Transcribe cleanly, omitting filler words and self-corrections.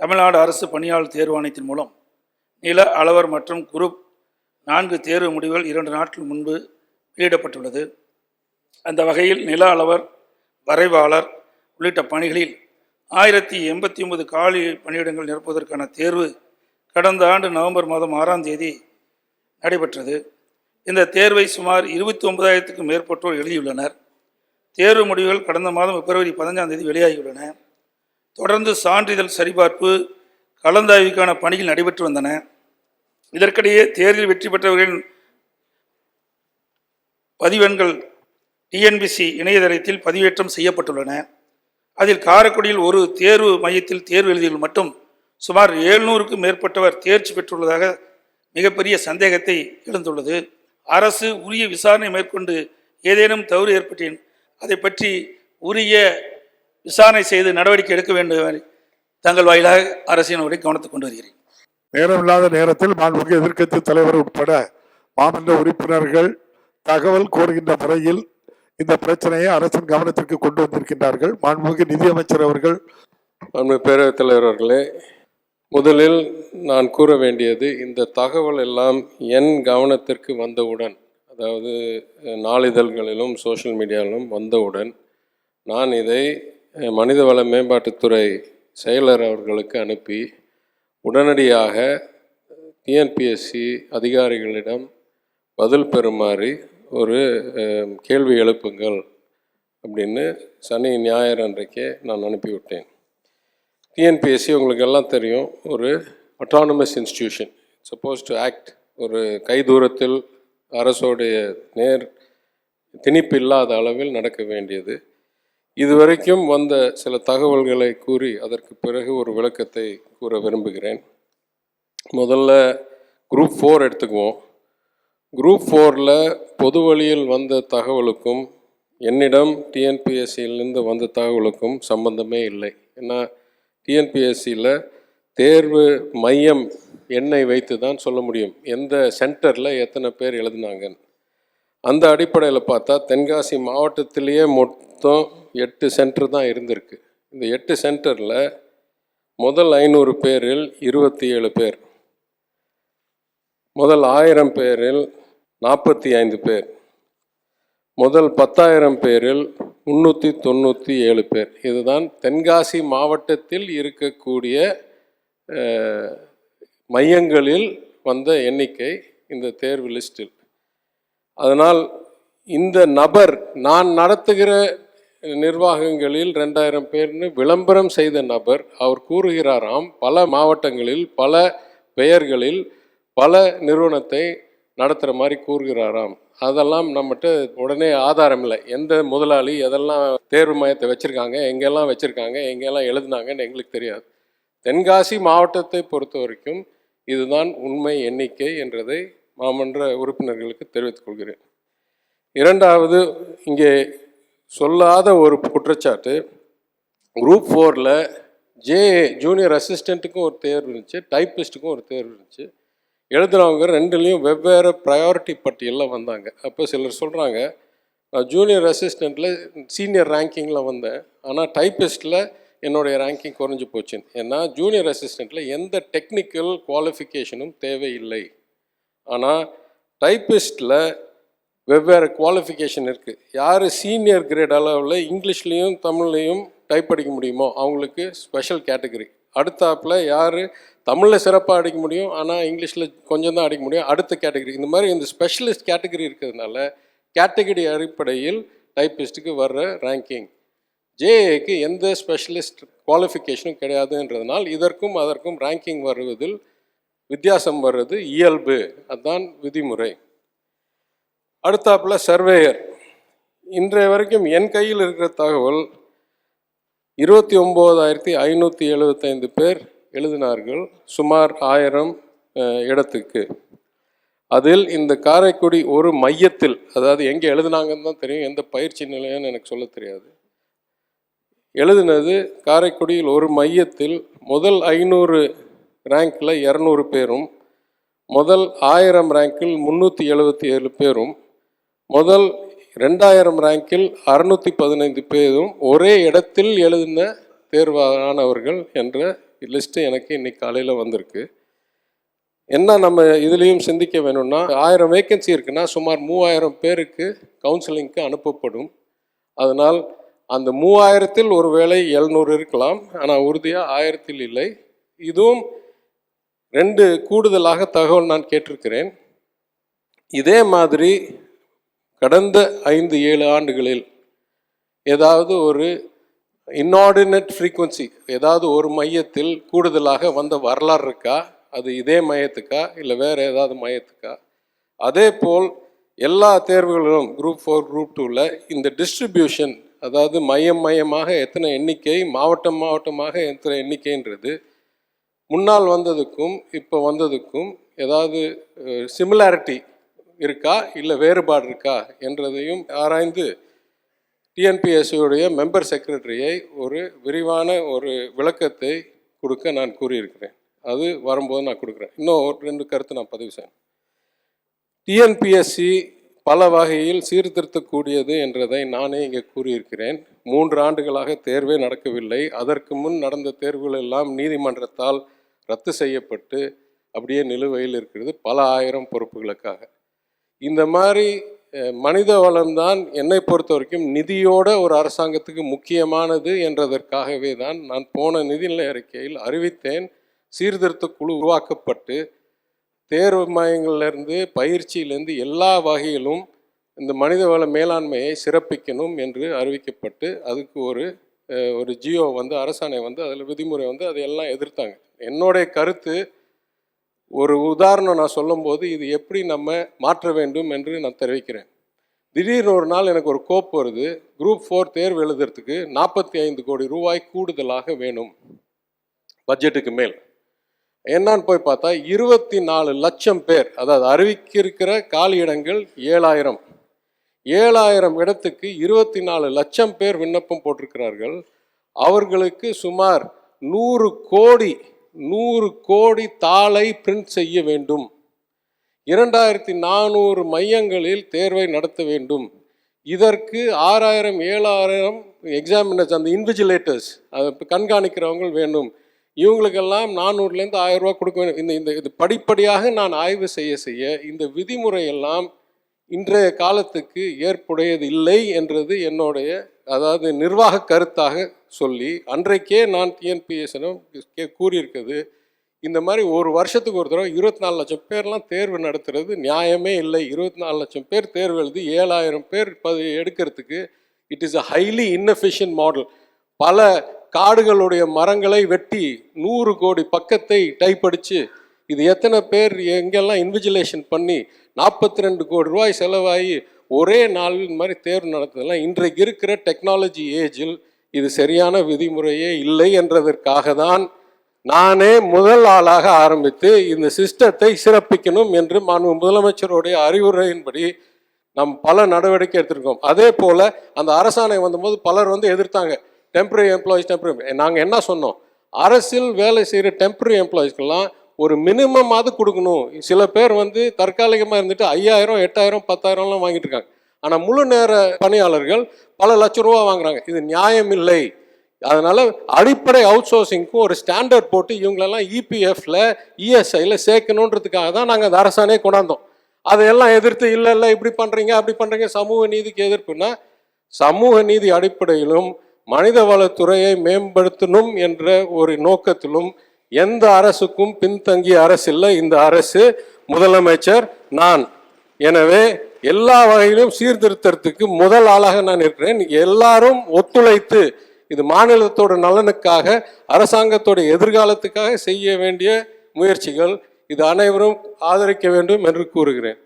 தமிழ்நாடு அரசு பணியாளர் தேர்வாணையத்தின் மூலம் நில அளவர் மற்றும் குரூப் 4 தேர்வு முடிவுகள் 2 நாட்கள் முன்பு வெளியிடப்பட்டுள்ளது. அந்த வகையில் நில அளவர், வரைவாளர் உள்ளிட்ட பணிகளில் 1089 காலி பணியிடங்கள் நிரப்புவதற்கான தேர்வு கடந்த ஆண்டு நவம்பர் மாதம் 6ஆம் தேதி நடைபெற்றது. இந்த தேர்வை சுமார் 29,000க்கும் மேற்பட்டோர் எழுதியுள்ளனர். தேர்வு முடிவுகள் கடந்த மாதம் பிப்ரவரி 15ஆம் தேதி வெளியாகியுள்ளன. தொடர்ந்து சான்றிதழ் சரிபார்ப்பு, கலந்தாய்வுக்கான பணிகள் நடைபெற்று வந்தன. இதற்கிடையே தேர்வில் வெற்றி பெற்றவர்களின் பதிவெண்கள் டிஎன்பிசி இணையதளத்தில் பதிவேற்றம் செய்யப்பட்டுள்ளன. அதில் காரைக்குடியில் ஒரு தேர்வு மையத்தில் தேர்வு எழுதியில் மட்டும் சுமார் 700க்கும் மேற்பட்டவர் தேர்ச்சி பெற்றுள்ளதாக மிகப்பெரிய சந்தேகத்தை எழுந்துள்ளது. அரசு உரிய விசாரணை மேற்கொண்டு ஏதேனும் தவறு ஏற்பட்டேன் அதை பற்றி உரிய விசாரணை செய்து நடவடிக்கை எடுக்க வேண்டும் தங்கள் வாயிலாக அரசினுடைய கவனத்துக்கு கொண்டு வருகிறேன். நேரமில்லாத நேரத்தில் மாண்புமிகு எதிர்க்கட்சி தலைவர் உட்பட மாமன்ற உறுப்பினர்கள் தகவல் கோருகின்ற முறையில் இந்த பிரச்சனையை அரசின் கவனத்திற்கு கொண்டு வந்திருக்கின்றார்கள். மாண்புமிகு நிதியமைச்சர் அவர்கள். பேரவைத் தலைவர் அவர்களே, முதலில் நான் கூற வேண்டியது, இந்த தகவல் எல்லாம் என் கவனத்திற்கு வந்தவுடன், அதாவது நாளிதழ்களிலும் சோஷியல் மீடியாவிலும் வந்தவுடன், நான் இதை மனிதவள மேம்பாட்டுத்துறை செயலர் அவர்களுக்கு அனுப்பி உடனடியாக டிஎன்பிஎஸ்சி அதிகாரிகளிடம் பதில் பெறுமாறு ஒரு கேள்வி எழுப்புங்கள் அப்படின்னு சனி ஞாயிறு அன்றைக்கே நான் அனுப்பிவிட்டேன். டிஎன்பிஎஸ்சி உங்களுக்கு எல்லாம் தெரியும், ஒரு autonomous institution, suppose to act, ஒரு கைதூரத்தில் அரசோடைய திணிப்பு இல்லாத அளவில் நடக்க வேண்டியது. இதுவரைக்கும் வந்த சில தகவல்களை கூறி அதற்கு பிறகு ஒரு விளக்கத்தை கூற விரும்புகிறேன். முதல்ல குரூப் 4 எடுத்துக்குவோம். குரூப் 4ல் பொது வழியில் வந்த தகவலுக்கும் என்னிடம் டிஎன்பிஎஸ்சியிலிருந்து வந்த தகவலுக்கும் சம்பந்தமே இல்லை. ஏன்னா டிஎன்பிஎஸ்சியில் தேர்வு மையம் எண்ணை வைத்து தான் சொல்ல முடியும் எந்த சென்டரில் எத்தனை பேர் எழுதினாங்கன்னு. அந்த அடிப்படையில் பார்த்தா தென்காசி மாவட்டத்திலேயே மொத்தம் 8 சென்டர் தான் இருந்திருக்கு. இந்த 8 சென்டரில் முதல் 500 பேரில் 27 பேர், முதல் 1000 பேரில் 45 பேர், முதல் 10,000 பேரில் 397 பேர். இதுதான் தென்காசி மாவட்டத்தில் இருக்கக்கூடிய மையங்களில் வந்த எண்ணிக்கை இந்த தேர்வு லிஸ்டில். அதனால் இந்த நபர், நான் நடத்துகிற நிர்வாகங்களில் 2000 பேர்னு விளம்பரம் செய்த நபர், அவர் கூறுகிறாராம் பல மாவட்டங்களில் பல பெயர்களில் பல நிறுவனத்தை நடத்துகிற மாதிரி கூறுகிறாராம். அதெல்லாம் நம்மகிட்ட உடனே ஆதாரம் இல்லை. எந்த முதலாளி எதெல்லாம் தேர்வு மையத்தை வச்சுருக்காங்க, எங்கெல்லாம் வச்சுருக்காங்க, எங்கெல்லாம் எழுதுனாங்கன்னு எங்களுக்கு தெரியாது. தென்காசி மாவட்டத்தை பொறுத்த வரைக்கும் இதுதான் உண்மை எண்ணிக்கை என்றதை மாமன்ற உறுப்பினர்களுக்கு தெரிவித்துக் கொள்கிறேன். இரண்டாவது, இங்கே சொல்லாத ஒரு குற்றச்சாட்டு, குரூப் 4ல் ஜூனியர் அசிஸ்டண்ட்டுக்கும் ஒரு தேர்வு இருந்துச்சு, டைப்பிஸ்ட்டுக்கும் ஒரு தேர்வு இருந்துச்சு. எழுதுனவங்க 2லேயும் வெவ்வேறு ப்ரையாரிட்டி பட்டியலில் வந்தாங்க. அப்போ சிலர் சொல்கிறாங்க, நான் ஜூனியர் அசிஸ்டண்ட்டில் சீனியர் ரேங்கிங்கில் வந்தேன், ஆனால் டைப்பிஸ்ட்டில் என்னுடைய ரேங்கிங் குறைஞ்சி போச்சுன்னு. ஏன்னா ஜூனியர் அசிஸ்டண்ட்டில் எந்த டெக்னிக்கல் குவாலிஃபிகேஷனும் தேவையில்லை. ஆனால் டைப்பிஸ்ட்டில் வெவ்வேறு குவாலிஃபிகேஷன் இருக்குது. யார் சீனியர் கிரேட் அளவில் இங்கிலீஷ்லேயும் தமிழ்லேயும் டைப் அடிக்க முடியுமோ அவங்களுக்கு ஸ்பெஷல் கேட்டகரி. அடுத்தாப்பில் யார் தமிழில் சிறப்பாக அடிக்க முடியும் ஆனால் இங்கிலீஷில் கொஞ்சம் தான் அடிக்க முடியும், அடுத்த கேட்டகரி. இந்த மாதிரி இந்த ஸ்பெஷலிஸ்ட் கேட்டகரி இருக்கிறதுனால கேட்டகரி அடிப்படையில் டைப்பிஸ்ட்டுக்கு வர்ற ரேங்கிங். ஜேஏக்கு எந்த ஸ்பெஷலிஸ்ட் குவாலிஃபிகேஷனும் கிடையாதுன்றதுனால் இதற்கும் அதற்கும் ரேங்கிங் வருவதில் வித்தியாசம் வர்றது இயல்பு, அதுதான் விதிமுறை. அடுத்தாப்புல சர்வேயர். இன்றைய வரைக்கும் என் கையில் இருக்கிற தகவல் 29,575 பேர் எழுதினார்கள், சுமார் 1000 இடத்துக்கு. அதில் இந்த காரைக்குடி ஒரு மையத்தில், அதாவது எங்கே எழுதுனாங்கன்னு தான் தெரியும், எந்த பயிற்சி நிலையம்னு எனக்கு சொல்ல தெரியாது, எழுதினது காரைக்குடியில் ஒரு மையத்தில் முதல் 500 ரேங்கில் 200 பேரும், முதல் 1000 ரேங்கில் 377 பேரும், முதல் 2000 ரேங்கில் 615 பேரும் ஒரே இடத்தில் எழுதின தேர்வானவர்கள் என்ற லிஸ்ட்டு எனக்கு இன்னைக்கு காலையில் வந்திருக்கு. என்ன நம்ம இதுலேயும் சிந்திக்க வேணும்னா, 1000 வேக்கன்சி இருக்குன்னா சுமார் 3000 பேருக்கு கவுன்சிலிங்க்கு அனுப்பப்படும். அதனால் அந்த 3000-ல் ஒருவேளை 700 இருக்கலாம், ஆனால் உறுதியாக 1000-ல் இல்லை. இதுவும் 2 கூடுதலாக தகவல் நான் கேட்டிருக்கிறேன். இதே மாதிரி கடந்த 5-7 ஆண்டுகளில் ஏதாவது ஒரு இன்ஆர்டினேட் ஃப்ரீக்வன்சி, ஏதாவது ஒரு மையத்தில் கூடுதலாக வந்த வரலாறு இருக்கா? அது இதே மையத்துக்கா இல்லை வேறு ஏதாவது மையத்துக்கா? அதே போல் எல்லா தேர்வுகளிலும் குரூப் 4 குரூப் 2ல் இந்த டிஸ்ட்ரிபியூஷன், அதாவது மையமாக எத்தனை எண்ணிக்கை, மாவட்டமாக எத்தனை எண்ணிக்கைன்றது முன்னால் வந்ததுக்கும் இப்போ வந்ததுக்கும் ஏதாவது சிமிலாரிட்டி இருக்கா இல்லை வேறுபாடு இருக்கா என்றதையும் ஆராய்ந்து டிஎன்பிஎஸ்சியுடைய மெம்பர் செக்ரட்டரியை ஒரு விரிவான ஒரு விளக்கத்தை கொடுக்க நான் கூறியிருக்கிறேன். அது வரும்போது நான் கொடுக்குறேன். இன்னும் 2 கருத்து நான் பதிவு செய்யணும். டிஎன்பிஎஸ்சி பல வகையில் சீர்திருத்தக்கூடியது என்றதை நானே இங்கே கூறியிருக்கிறேன். 3 ஆண்டுகளாக தேர்வே நடக்கவில்லை. அதற்கு முன் நடந்த தேர்வுகள் எல்லாம் நீதிமன்றத்தால் ரத்து செய்யப்பட்டு அப்படியே நிலுவையில் இருக்கிறது பல 1000 பொறுப்புகளுக்காக. இந்த மாதிரி மனித வளம்தான் என்னை பொறுத்த வரைக்கும் நிதியோட ஒரு அரசாங்கத்துக்கு முக்கியமானது என்றதற்காகவே தான் நான் போன நிதிநிலை அறிக்கையில் அறிவித்தேன். சீர்திருத்த குழு உருவாக்கப்பட்டு தேர்வு மையங்கள்லேருந்து பயிற்சியிலேருந்து எல்லா வகையிலும் இந்த மனிதவள மேலாண்மையை சிறப்பிக்கணும் என்று அறிவிக்கப்பட்டு அதுக்கு ஒரு ஜியோ வந்து அரசாணை வந்து அதில் விதிமுறை வந்து அதையெல்லாம் எதிர்த்தாங்க. என்னுடைய கருத்து, ஒரு உதாரணம் நான் சொல்லும்போது இது எப்படி நம்ம மாற்ற வேண்டும் என்று நான் தெரிவிக்கிறேன். திடீர்னு ஒரு நாள் எனக்கு ஒரு கோப்பு வருது, குரூப் 4 தேர்வு எழுதுறதுக்கு 45 கோடி ரூபாய் கூடுதலாக வேணும் பட்ஜெட்டுக்கு மேல். என்னான்னு போய் பார்த்தா 24 லட்சம் பேர், அதாவது அறிவிக்கிருக்கிற காலி இடங்கள் 7000 இடத்துக்கு 24 லட்சம் பேர் விண்ணப்பம் போட்டிருக்கிறார்கள். அவர்களுக்கு சுமார் 100 கோடி தாளை பிரிண்ட் செய்ய வேண்டும். 2400 மையங்களில் தேர்வை நடத்த வேண்டும். இதற்கு 6000-7000 எக்ஸாமினர்ஸ், அந்த இன்விஜிலேட்டர்ஸ், அதை கண்காணிக்கிறவங்க வேண்டும். இவங்களுக்கெல்லாம் 400லேருந்து 1000 ரூபா கொடுக்க வேண்டும். இது படிப்படியாக நான் ஆய்வு செய்ய இந்த விதிமுறையெல்லாம் இன்றைய காலத்துக்கு ஏற்புடையது இல்லை என்றது என்னுடைய, அதாவது நிர்வாக கருத்தாக சொல்லி அன்றைக்கே நான் டிஎன்பிஎஸ்சிடம் கூறியிருக்கிறது. இந்த மாதிரி ஒரு வருஷத்துக்கு ஒரு தடவை 24 லட்சம் பேர்லாம் தேர்வு நடத்துறது நியாயமே இல்லை. 24 லட்சம் பேர் தேர்வு எழுதி 7000 பேர் எடுக்கிறதுக்கு it is a highly inefficient model. பல காடுகளுடைய மரங்களை வெட்டி 100 கோடி பக்கத்தை டைப் அடித்து இது எத்தனை பேர் எங்கெல்லாம் இன்விஜிலேஷன் பண்ணி 42 கோடி ரூபாய் செலவாகி ஒரே நாளில் மாதிரி தேர்வு நடத்துதெல்லாம் இன்றைக்கு இருக்கிற டெக்னாலஜி ஏஜில் இது சரியான விதிமுறையே இல்லை என்றதற்காக தான் நானே முதல் ஆளாக ஆரம்பித்து இந்த சிஸ்டத்தை சிறப்பிக்கணும் என்று மாண்பு முதலமைச்சருடைய அறிவுரையின்படி நாம் பல நடவடிக்கை எடுத்திருக்கோம். அதே போல் அந்த அரசாணை வந்தபோது பலர் வந்து எதிர்த்தாங்க. டெம்பரரி எம்ப்ளாயிஸ் நாங்கள் என்ன சொன்னோம், அரசில் வேலை செய்கிற டெம்பரரி எம்ப்ளாயிஸ்க்கெல்லாம் ஒரு மினிமமாவது கொடுக்கணும். சில பேர் வந்து தற்காலிகமாக இருந்துட்டு 5000, 8000, 10,000லாம் வாங்கிட்டு இருக்காங்க. ஆனால் முழு நேர பணியாளர்கள் பல லட்சம் ரூபா வாங்குறாங்க. இது நியாயம் இல்லை. அதனால் அடிப்படை அவுட் சோர்சிங்க்கும் ஒரு ஸ்டாண்டர்ட் போட்டு இவங்களெல்லாம் இபிஎஃப்ல இஎஸ்ஐயில் சேர்க்கணுன்றதுக்காக தான் நாங்கள் அந்த அரசாணையை கொண்டாந்தோம். அதையெல்லாம் எதிர்த்து இல்லை இப்படி பண்ணுறீங்க அப்படி பண்ணுறீங்க, சமூக நீதிக்கு எதிர்ப்புன்னா, சமூக நீதி அடிப்படையிலும் மனித வளத்துறையை மேம்படுத்தணும் என்ற ஒரு நோக்கத்திலும் எந்த அரசுக்கும் பின்தங்கிய அரசு இல்லை இந்த அரசு, முதலமைச்சர், நான். எனவே எல்லா வகையிலும் சீர்திருத்தத்துக்கு முதல் ஆளாக நான் இருக்கிறேன். எல்லாரும் ஒத்துழைத்து இது மாநிலத்தோட நலனுக்காக, அரசாங்கத்தோட எதிர்காலத்துக்காக செய்ய வேண்டிய முயற்சிகள். இது அனைவரும் ஆதரிக்க வேண்டும் என்று கூறுகிறேன்.